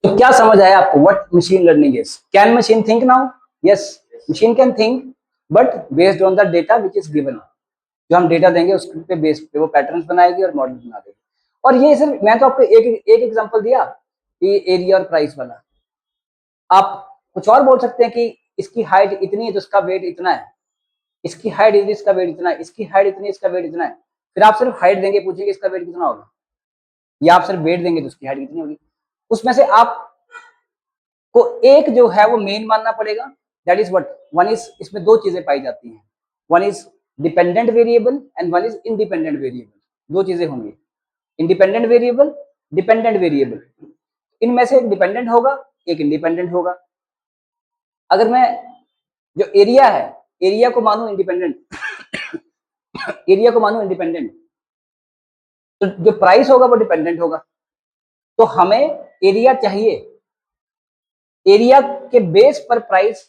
तो क्या समझ आया आपको what machine learning is? Can machine think now? Yes, machine can think, but based on the data which is given. जो हम डेटा देंगे उसके बेस पे वो पैटर्न्स बनाएगी और मॉडल बना देगी। और ये सिर्फ मैं तो आपको एक एग्जांपल दिया, ये एरिया और प्राइस वाला। आप कुछ और बोल सकते हैं कि इसकी हाइट इतनी है तो इसका वेट इतना है, इसकी हाइट इतनी, इसका वेट इतना है, इसकी हाइट इतनी, इसका वेट इतना है। फिर आप सिर्फ हाइट देंगे, पूछेंगे इसका वेट कितना होगा, या आप सिर्फ वेट देंगे तो उसकी हाइट कितनी होगी। उसमें से आप को एक जो है वो मेन मानना पड़ेगा, that is what one is. इसमें दो चीजें पाई जाती हैं, one is dependent variable and one is independent variable. दो चीजें होंगी, इंडिपेंडेंट वेरिएबल, डिपेंडेंट वेरिएबल। इनमें से एक डिपेंडेंट होगा, एक इंडिपेंडेंट होगा। अगर मैं जो एरिया है, एरिया को मानूं इंडिपेंडेंट, एरिया को मानूं इंडिपेंडेंट, तो जो प्राइस होगा वो डिपेंडेंट होगा। तो हमें एरिया चाहिए, एरिया के बेस पर प्राइस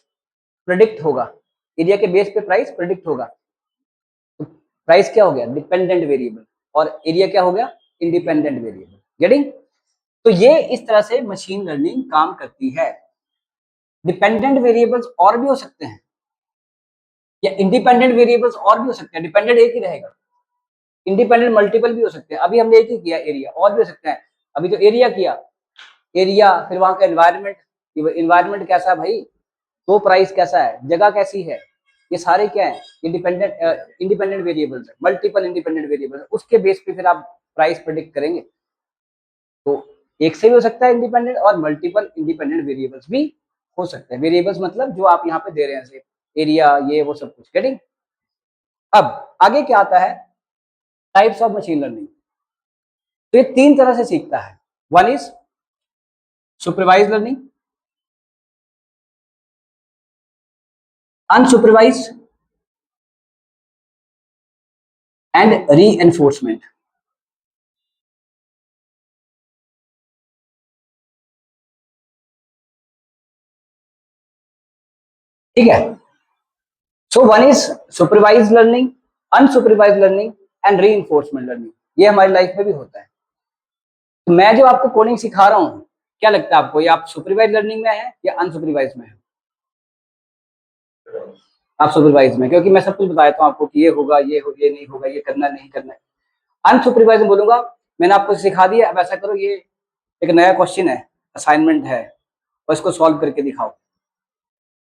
प्रेडिक्ट होगा, एरिया के बेस पे प्राइस प्रेडिक्ट होगा। तो प्राइस क्या हो गया? डिपेंडेंट वेरिएबल, और एरिया क्या हो गया? Independent variable. गेटिंग? तो ये इस तरह से मशीन लर्निंग काम करती है। डिपेंडेंट वेरिएबल्स और भी हो सकते हैं, या इंडिपेंडेंट वेरिएबल्स और भी हो सकते हैं। डिपेंडेंट एक ही रहेगा, इंडिपेंडेंट मल्टीपल भी हो सकते हैं। अभी हमने एक ही किया एरिया, और भी हो सकते हैं। अभी तो एरिया किया, एरिया, फिर वहां का एनवायरमेंट, एनवायरमेंट कैसा है भाई, तो प्राइस कैसा है, जगह कैसी है, ये सारे क्या है? इंडिपेंडेंट वेरिएबल्स है, मल्टीपल इंडिपेंडेंट वेरिएबल्स। उसके बेस पे फिर आप प्राइस प्रेडिक्ट करेंगे। तो एक से भी हो सकता है इंडिपेंडेंट, और मल्टीपल इंडिपेंडेंट वेरिएबल्स भी हो सकते हैं। वेरिएबल्स मतलब जो आप यहाँ पे दे रहे हैं, एरिया, ये वो सब कुछ। गेटिंग? अब आगे क्या आता है? Types of machine learning. तो ये तीन तरह से सीखता है। One is supervise learning, unsupervise and reinforcement. ठीक है? So one is supervise learning, unsupervise learning and reinforcement learning. ये हमारी लाइफ में भी होता है। तो मैं जो आपको कोडिंग सिखा रहा हूं, क्या लगता है आपको, ये आप सुपरवाइज लर्निंग में है या अनसुपरवाइज में है? आप सुपरवाइज में, क्योंकि मैं सब कुछ बता देता हूँ आपको कि ये होगा, ये नहीं होगा, ये करना नहीं करना है। अनसुपरवाइज में बोलूंगा मैंने आपको सिखा दिया, अब ऐसा करो, ये एक नया क्वेश्चन है, असाइनमेंट है, और इसको सॉल्व करके दिखाओ।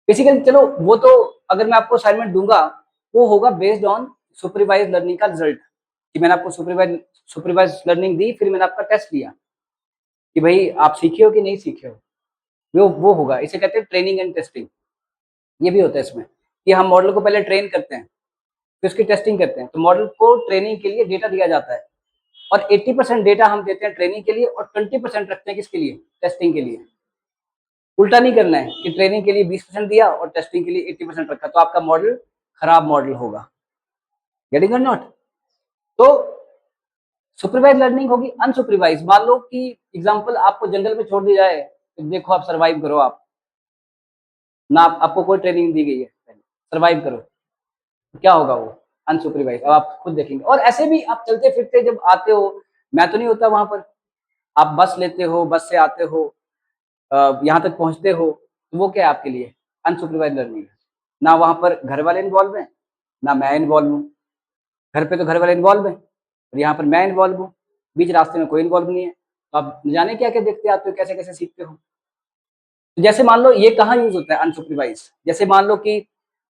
बेसिकली चलो वो तो, अगर मैं आपको असाइनमेंट दूंगा वो होगा बेस्ड ऑन सुपरवाइज लर्निंग का रिजल्ट, कि मैंने आपको सुपरवाइज लर्निंग दी, फिर मैंने आपका टेस्ट लिया कि भाई आप सीखे हो कि नहीं सीखे हो, वो होगा। इसे कहते हैं ट्रेनिंग एंड टेस्टिंग। ये भी होता है इसमें कि हम मॉडल को पहले ट्रेन करते हैं, फिर उसकी टेस्टिंग करते हैं। तो मॉडल को ट्रेनिंग के लिए डेटा दिया जाता है, और 80% डेटा हम देते हैं ट्रेनिंग के लिए, और 20% रखते हैं किसके लिए? टेस्टिंग के लिए। उल्टा नहीं करना है कि ट्रेनिंग के लिए 20% दिया और टेस्टिंग के लिए 80% रखा, तो आपका मॉडल खराब मॉडल होगा। गेटिंग और नॉट? तो सुपरवाइज लर्निंग होगी अनसुपरवाइज। मान लो कि एग्जांपल आपको जंगल में छोड़ दिया जाए, तो देखो आप सर्वाइव करो, आप ना, आपको कोई ट्रेनिंग दी गई है, सर्वाइव करो, तो क्या होगा? वो अनसुपरवाइज। अब आप खुद देखेंगे। और ऐसे भी आप चलते फिरते जब आते हो, मैं तो नहीं होता वहां पर, आप बस लेते हो, बस से आते हो, यहाँ तक पहुंचते हो, तो वो क्या है आपके लिए? अनसुपरवाइज लर्निंग है। ना वहां पर घर वाले इन्वॉल्व हैं, ना मैं इन्वॉल्व हूँ। घर पे तो घर वाले इन्वॉल्व हैं, और यहाँ पर मैं इन्वॉल्व हूँ, बीच रास्ते में कोई इन्वॉल्व नहीं है। तो आप न जाने क्या क्या देखते आते हो, कैसे कैसे सीखते हो। तो जैसे मान लो ये कहाँ यूज होता है अनसुपरवाइज, जैसे मान लो कि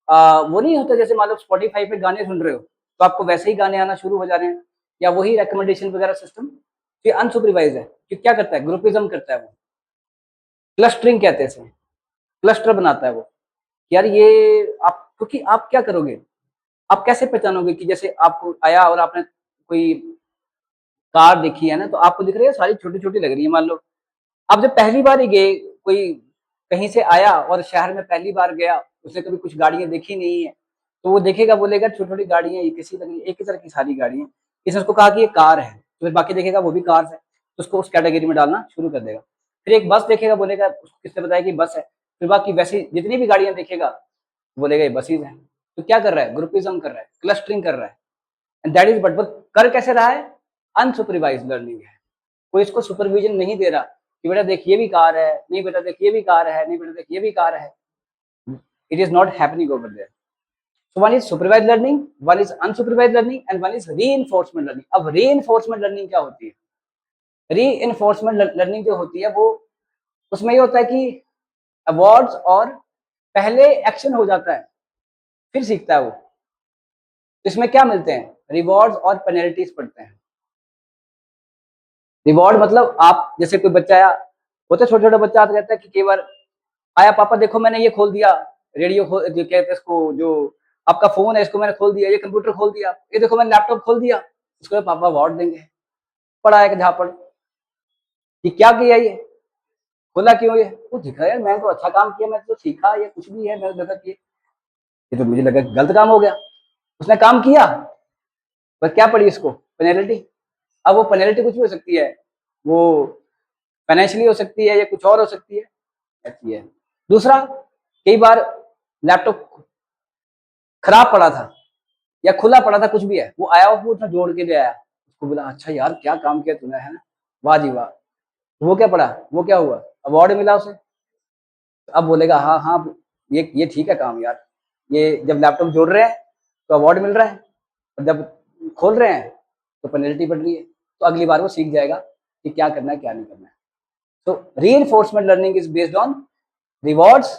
वो नहीं होता, जैसे मान लो स्पॉटिफाई पे गाने सुन रहे हो, तो आपको वैसे ही गाने आना शुरू हो जा रहे हैं, या वही रिकमेंडेशन वगैरह सिस्टम, ये अनसुपरवाइज है। कि क्या करता है? ग्रुपिज्म करता है वो, क्लस्टरिंग कहते हैं इसे, क्लस्टर बनाता है वो। यार ये आप, क्योंकि आप क्या करोगे, आप कैसे पहचानोगे कि जैसे आपको आया और आपने कोई कार देखी है ना, तो आपको दिख रही है सारी छोटी छोटी लग रही है। मान लो आप जब पहली बार ही गए, कोई कहीं से आया और शहर में पहली बार गया, उसने कभी कुछ गाड़ियां देखी नहीं है, तो वो देखेगा, बोलेगा छोटी छोटी गाड़ियां, ये किसी लग रही है, एक ही तरह की सारी गाड़ियां। इसने उसको कहा कि ये कार है, तो फिर बाकी देखेगा वो भी कार है, तो उसको उस कैटेगरी में डालना शुरू कर देगा। फिर एक बस देखेगा, बोलेगा, उसको किसने बताया कि बस है, फिर बाकी वैसी जितनी भी गाड़ियां देखेगा बोलेगा ये बसेज है। तो क्या कर रहा है? ग्रुपिज्म कर रहा है, क्लस्टरिंग कर रहा है। एंड दैट इज, बट कर कैसे रहा है? अनसुपरवाइज लर्निंग है। कोई इसको सुपरविजन नहीं दे रहा कि बेटा देख ये भी कार है, नहीं बेटा देख ये भी कार है, नहीं बेटा देख ये भी कार है. It is not happening over there. So one is supervised learning, one is unsupervised learning, and one is reinforcement learning. अब reinforcement learning क्या होती है? reinforcement learning जो होती है वो उसमें ये होता है कि अवार्ड्स और पहले एक्शन हो जाता है फिर सीखता है वो. इसमें क्या मिलते हैं? रिवॉर्ड्स और पेनल्टीज पड़ते हैं. रिवॉर्ड मतलब आप जैसे कोई बच्चा आया, होता है छोटा छोटा बच्चा आता रहता है कि कई बार आया, पापा देखो मैंने ये खोल दिया, रेडियो खोल, जो कहते हैं इसको, जो आपका फोन है इसको मैंने खोल दिया, ये कंप्यूटर खोल दिया, ये देखो मैंने लैपटॉप खोल दिया. इसको पापा अवार्ड देंगे. पढ़ा है झापड़ कि क्या किया, ये खोला क्यों, ये वो दिखा यार मैंने तो अच्छा काम किया, मैंने तो सीखा, ये कुछ भी है मैंने देखा कि ये तो मुझे लगा गलत काम हो गया. उसने काम किया पर क्या पड़ी इसको? पेनल्टी. अब वो पेनल्टी कुछ भी हो सकती है, वो फाइनेंशियली हो सकती है या कुछ और हो सकती है, ऐसी है. दूसरा, कई बार लैपटॉप खराब पड़ा था या खुला पड़ा था, कुछ भी है, वो आया वो उसने जोड़ के ले आया, उसको बोला अच्छा यार क्या काम किया तूने, है ना, वाह जी वाह. वो क्या पड़ा, वो क्या हुआ, अवार्ड मिला उसे. अब बोलेगा हाँ हाँ ये ठीक है काम यार, ये जब लैपटॉप जोड़ रहे हैं तो अवार्ड मिल रहा है, और जब खोल रहे हैं तो पेनल्टी बढ़ रही है. तो अगली बार वो सीख जाएगा कि क्या करना है क्या नहीं करना है. तो reinforcement learning is based on rewards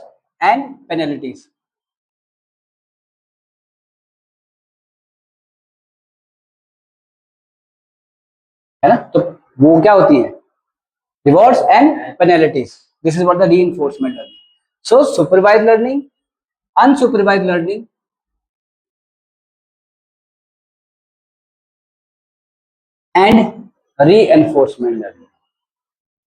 and penalties. है ना, तो वो क्या होती है? Rewards and penalties. This is what the reinforcement learning. So supervised learning, unsupervised learning, and reinforcement learning.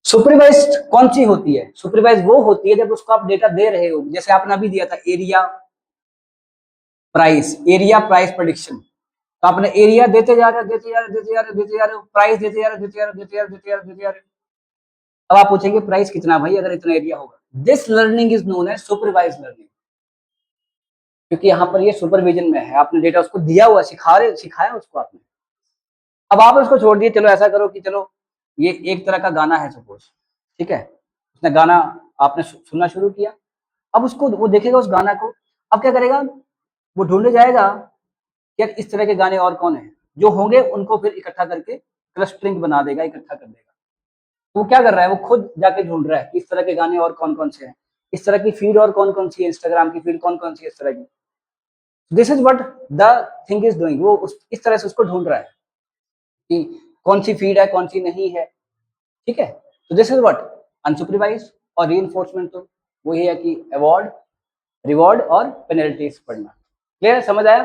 Supervise कौन सी होती है? सुपरवाइज वो होती है जब उसको आप डेटा दे रहे हो, जैसे आपने अभी दिया था एरिया प्राइस प्रेडिक्शन. तो आपने एरिया देते जा रहे हो, प्राइस देते जा रहे हो. अब आप पूछेंगे प्राइस कितना भाई अगर इतना एरिया होगा. This learning is known as supervise learning, क्योंकि यहाँ पर ये सुपरविजन में है, आपने डेटा उसको दिया हुआ, सिखाया उसको आपने. अब आप उसको छोड़ दिए, चलो ऐसा करो कि चलो ये एक तरह का गाना है सपोज, ठीक है, उसने गाना आपने सुनना शुरू किया. अब उसको वो देखेगा उस गाना को, अब क्या करेगा, वो ढूंढने जाएगा कि यार इस तरह के गाने और कौन है जो होंगे, उनको फिर इकट्ठा करके क्लस्टरिंग बना देगा, इकट्ठा कर देगा. तो वो क्या कर रहा है, वो खुद जाके ढूंढ रहा है कि इस तरह के गाने और कौन कौन से हैं, इस तरह की फीड और कौन कौन सी है, इंस्टाग्राम की फीड कौन कौन सी है, इस तरह की. This is what the thing is doing. वो इस तरह से उसको ढूंढ रहा है कि कौन सी फीड है कौन सी नहीं है, ठीक है. तो दिस इज व्हाट अनसुपरवाइज. और रीइंफोर्समेंट तो वही है कि अवार्ड, रिवॉर्ड और पेनल्टीज पढ़ना. क्लियर, समझ आया?